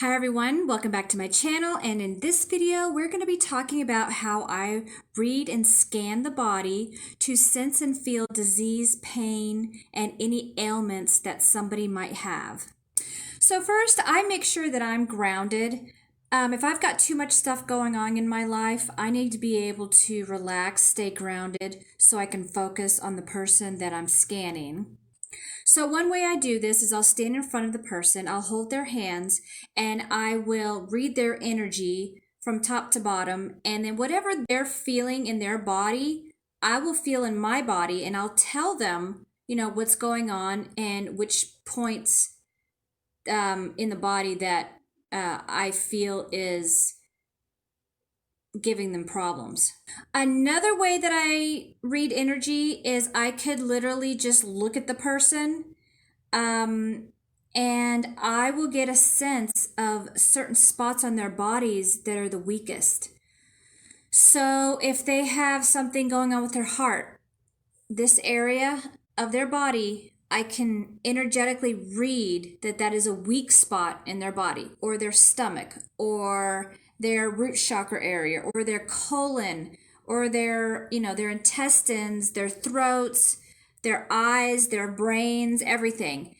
Hi everyone, welcome back to my channel, and in this video we're going to be talking about how I read and scan the body to sense and feel disease, pain, and any ailments that somebody might have. So first, I make sure that I'm grounded. If I've got too much stuff going on in my life, I need to be able to relax, stay grounded, so I can focus on the person that I'm scanning. So one way I do this is I'll stand in front of the person, I'll hold their hands, and I will read their energy from top to bottom. And then whatever they're feeling in their body, I will feel in my body, and I'll tell them, what's going on and which points in the body that I feel is giving them problems. Another way that I read energy is I could literally just look at the person and I will get a sense of certain spots on their bodies that are the weakest. So if they have something going on with their heart, this area of their body, I can energetically read that that is a weak spot in their body, or their stomach, or their root chakra area, or their colon, or their intestines, their throats, their eyes, their brains, everything.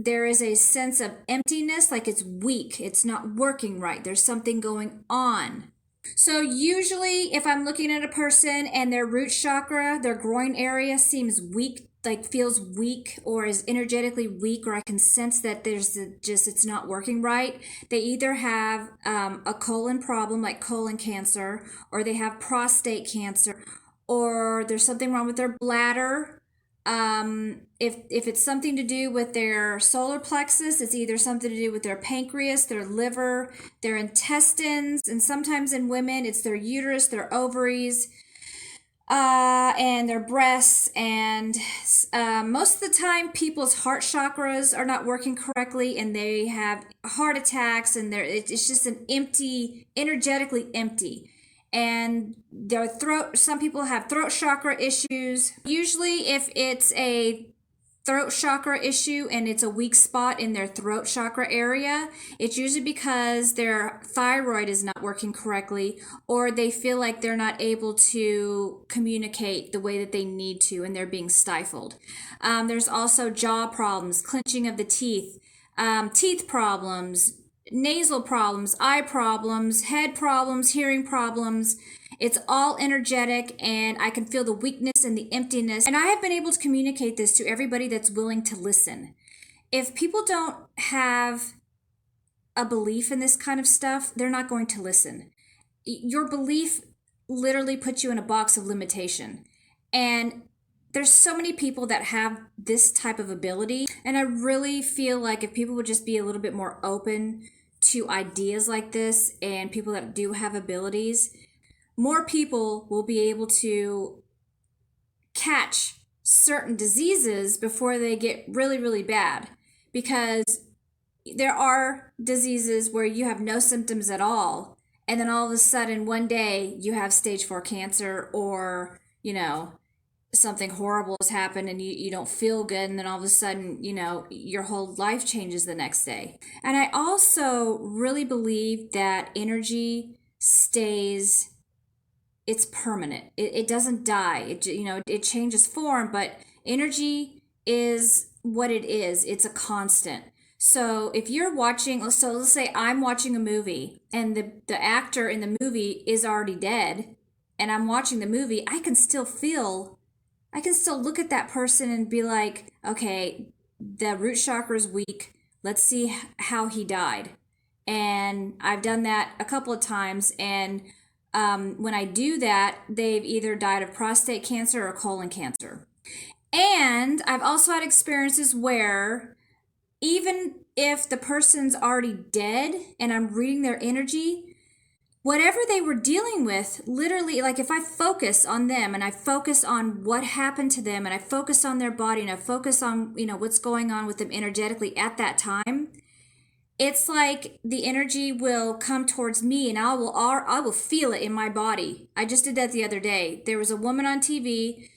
There is a sense of emptiness, like it's weak, it's not working right, there's something going on. So usually if I'm looking at a person and their root chakra, their groin area seems weak, like feels weak or is energetically weak, or I can sense that it's not working right, they either have a colon problem like colon cancer, or they have prostate cancer, or there's something wrong with their bladder. If it's something to do with their solar plexus, it's either something to do with their pancreas, their liver, their intestines, and sometimes in women, it's their uterus, their ovaries, and their breasts. And most of the time, people's heart chakras are not working correctly, and they have heart attacks, and it's just an empty, energetically empty. And their throat, some people have throat chakra issues. Usually if it's a throat chakra issue and it's a weak spot in their throat chakra area, it's usually because their thyroid is not working correctly, or they feel like they're not able to communicate the way that they need to, and they're being stifled. There's also jaw problems, clenching of the teeth, teeth problems, nasal problems, eye problems, head problems, hearing problems. It's all energetic, and I can feel the weakness and the emptiness. And I have been able to communicate this to everybody that's willing to listen. If people don't have a belief in this kind of stuff, they're not going to listen. Your belief literally puts you in a box of limitation. And there's so many people that have this type of ability. And I really feel like if people would just be a little bit more open to ideas like this, and people that do have abilities, more people will be able to catch certain diseases before they get really, really bad. Because there are diseases where you have no symptoms at all, and then all of a sudden one day you have stage 4 cancer, or something horrible has happened and you don't feel good, and then all of a sudden, your whole life changes the next day. And I also really believe that energy stays, it's permanent. It doesn't die. It changes form, but energy is what it is. It's a constant. So if you're watching, so let's say I'm watching a movie and the actor in the movie is already dead, and I'm watching the movie, I can still look at that person and be like, okay, the root chakra is weak. Let's see how he died. And I've done that a couple of times. And when I do that, they've either died of prostate cancer or colon cancer. And I've also had experiences where even if the person's already dead and I'm reading their energy, whatever they were dealing with, literally, like if I focus on them and I focus on what happened to them and I focus on their body and I focus on, what's going on with them energetically at that time, it's like the energy will come towards me, and I will feel it in my body. I just did that the other day. There was a woman on TV,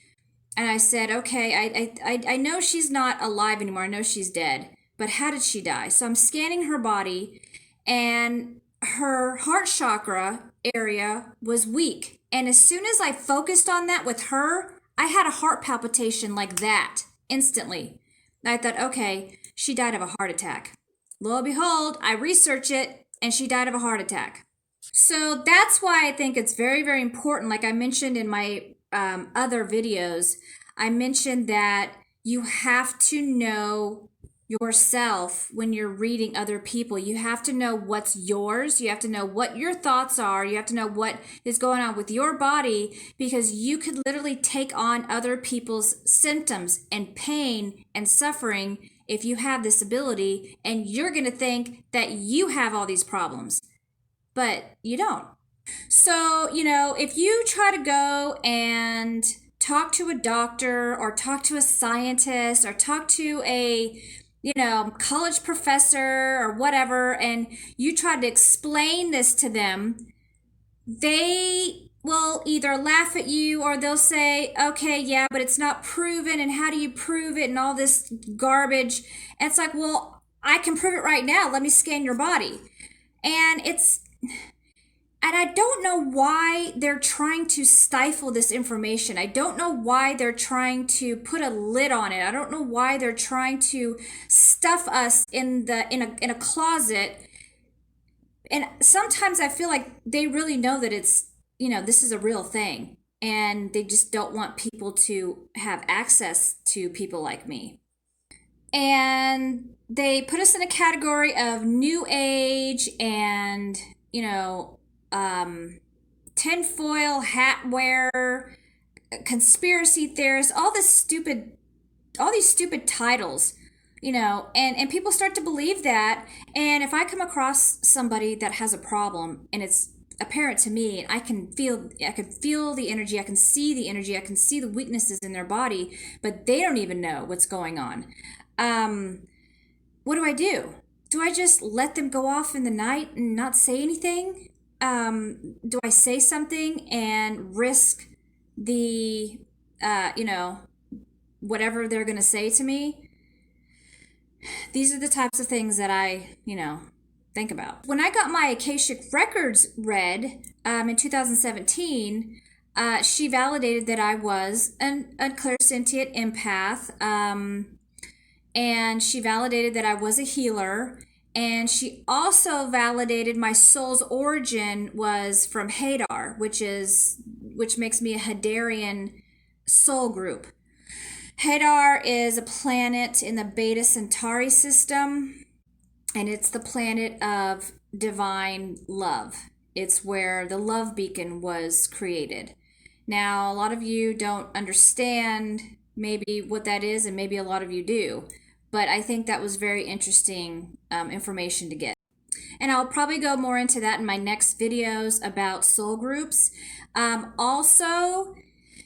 and I said, okay, I know she's not alive anymore. I know she's dead. but how did she die? So I'm scanning her body, and her heart chakra area was weak. And as soon as I focused on that with her, I had a heart palpitation like that instantly. I thought, okay, she died of a heart attack. Lo and behold, I research it, and she died of a heart attack. So that's why I think it's very, very important. Like I mentioned in my other videos, I mentioned that you have to know yourself when you're reading other people. You have to know what's yours. You have to know what your thoughts are. You have to know what is going on with your body, because you could literally take on other people's symptoms and pain and suffering if you have this ability, and you're going to think that you have all these problems, but you don't. So, if you try to go and talk to a doctor or talk to a scientist or talk to a, college professor or whatever, and you try to explain this to them, they will either laugh at you or they'll say, okay, yeah, but it's not proven. And how do you prove it? And all this garbage. And it's like, well, I can prove it right now. Let me scan your body. And I don't know why they're trying to stifle this information. I don't know why they're trying to put a lid on it. I don't know why they're trying to stuff us in a closet. And sometimes I feel like they really know that it's, this is a real thing, and they just don't want people to have access to people like me. And they put us in a category of new age and, tinfoil hat wearer, conspiracy theorists, all these stupid titles, and people start to believe that. And if I come across somebody that has a problem and it's apparent to me, and I can feel the energy, I can see the energy, I can see the weaknesses in their body, but they don't even know what's going on. What do? Do I just let them go off in the night and not say anything? Do I say something and risk the, whatever they're going to say to me? These are the types of things that I, think about. When I got my Akashic Records read in 2017, she validated that I was a clairsentient empath, and she validated that I was a healer. And she also validated my soul's origin was from Hadar, which makes me a Hadarian soul group. Hadar is a planet in the Beta Centauri system, and it's the planet of divine love. It's where the love beacon was created. Now, a lot of you don't understand maybe what that is, and maybe a lot of you do. But I think that was very interesting information to get. And I'll probably go more into that in my next videos about soul groups. Also,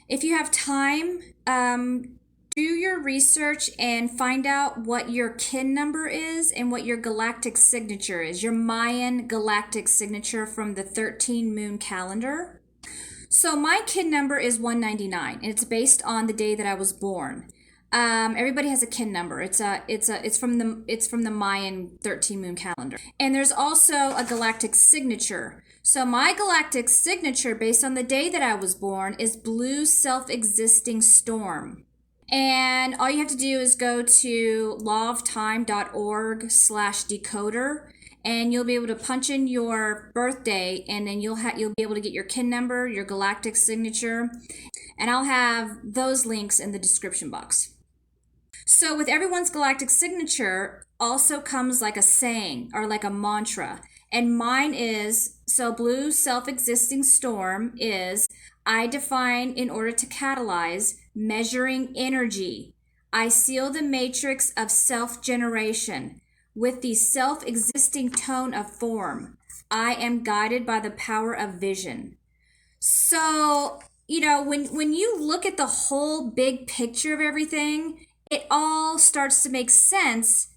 if you have time, do your research and find out what your KIN number is and what your galactic signature is, your Mayan galactic signature from the 13 moon calendar. So my KIN number is 199, and it's based on the day that I was born. Everybody has a KIN number. It's from the Mayan 13 moon calendar. And there's also a galactic signature. So my galactic signature, based on the day that I was born, is blue self-existing storm. And all you have to do is go to lawoftime.org/decoder, and you'll be able to punch in your birthday, and then you'll be able to get your KIN number, your galactic signature, and I'll have those links in the description box. So with everyone's galactic signature also comes like a saying or like a mantra. And mine is, so blue self-existing storm is, I define in order to catalyze measuring energy. I seal the matrix of self-generation with the self-existing tone of form. I am guided by the power of vision. So, when you look at the whole big picture of everything, it all starts to make sense,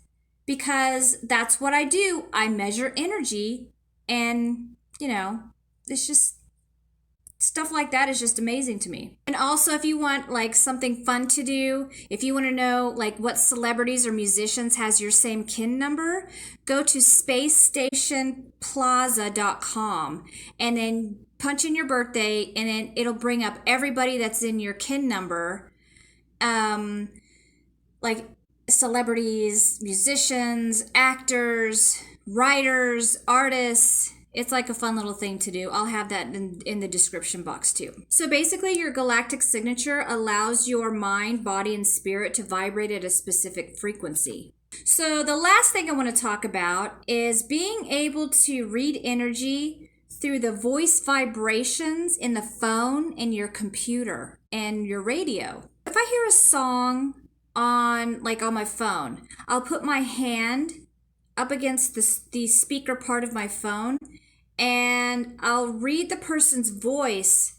because that's what I do. I measure energy, and, it's just stuff like that is just amazing to me. And also, if you want like something fun to do, if you want to know like what celebrities or musicians has your same KIN number, go to spacestationplaza.com and then punch in your birthday, and then it'll bring up everybody that's in your KIN number, like celebrities, musicians, actors, writers, artists. It's like a fun little thing to do. I'll have that in the description box too. So basically, your galactic signature allows your mind, body, and spirit to vibrate at a specific frequency. So the last thing I want to talk about is being able to read energy through the voice vibrations in the phone and your computer and your radio. If I hear a song on my phone, I'll put my hand up against the speaker part of my phone, and I'll read the person's voice,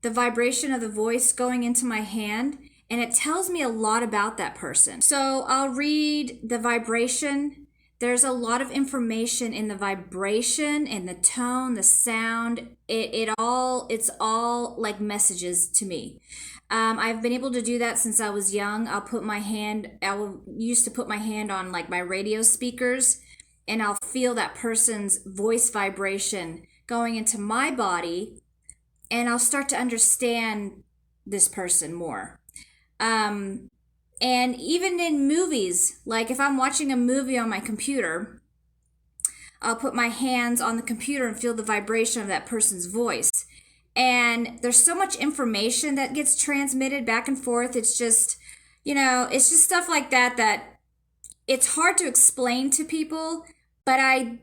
the vibration of the voice going into my hand, and it tells me a lot about that person. So I'll read the vibration. There's a lot of information in the vibration and the tone, the sound. It's all like messages to me. I've been able to do that since I was young. I used to put my hand on like my radio speakers, and I'll feel that person's voice vibration going into my body, and I'll start to understand this person more. And even in movies, like if I'm watching a movie on my computer, I'll put my hands on the computer and feel the vibration of that person's voice. And there's so much information that gets transmitted back and forth. It's just, it's just stuff like that it's hard to explain to people. But I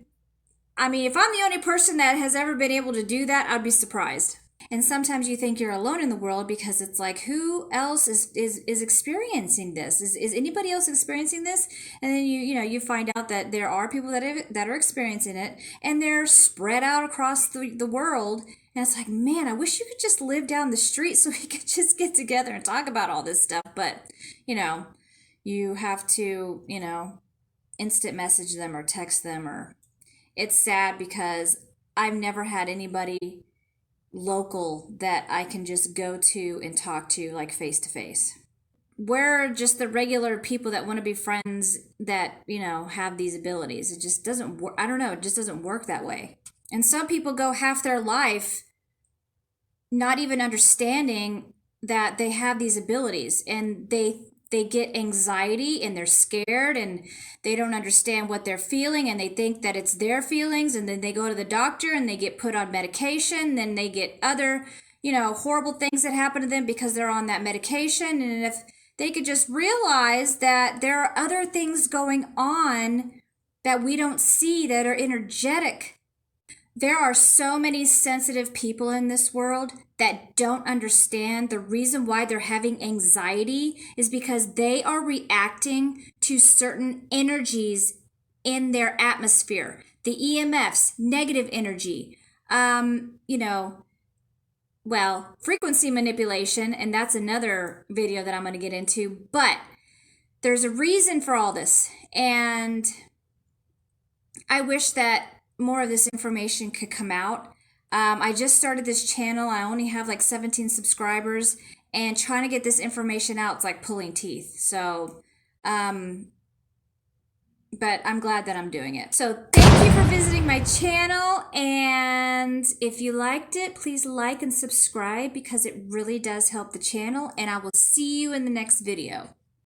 mean, if I'm the only person that has ever been able to do that, I'd be surprised. And sometimes you think you're alone in the world, because it's like, who else is experiencing this? Is anybody else experiencing this? And then you find out that there are people that are experiencing it, and they're spread out across the world. And it's like, man, I wish you could just live down the street so we could just get together and talk about all this stuff. But, you have to, instant message them or text them, or it's sad because I've never had anybody local that I can just go to and talk to like face to face. We're just the regular people that want to be friends that, have these abilities. It just doesn't work. I don't know. It just doesn't work that way. And some people go half their life not even understanding that they have these abilities, and they get anxiety and they're scared and they don't understand what they're feeling, and they think that it's their feelings, and then they go to the doctor and they get put on medication, then they get other, horrible things that happen to them because they're on that medication. And if they could just realize that there are other things going on that we don't see that are energetic. There are so many sensitive people in this world that don't understand the reason why they're having anxiety is because they are reacting to certain energies in their atmosphere. The EMFs, negative energy, frequency manipulation, and that's another video that I'm going to get into. But there's a reason for all this, and I wish that more of this information could come out. I just started this channel. I only have like 17 subscribers, and trying to get this information out, it's like pulling teeth. So, but I'm glad that I'm doing it. So thank you for visiting my channel. And if you liked it, please like and subscribe, because it really does help the channel. And I will see you in the next video.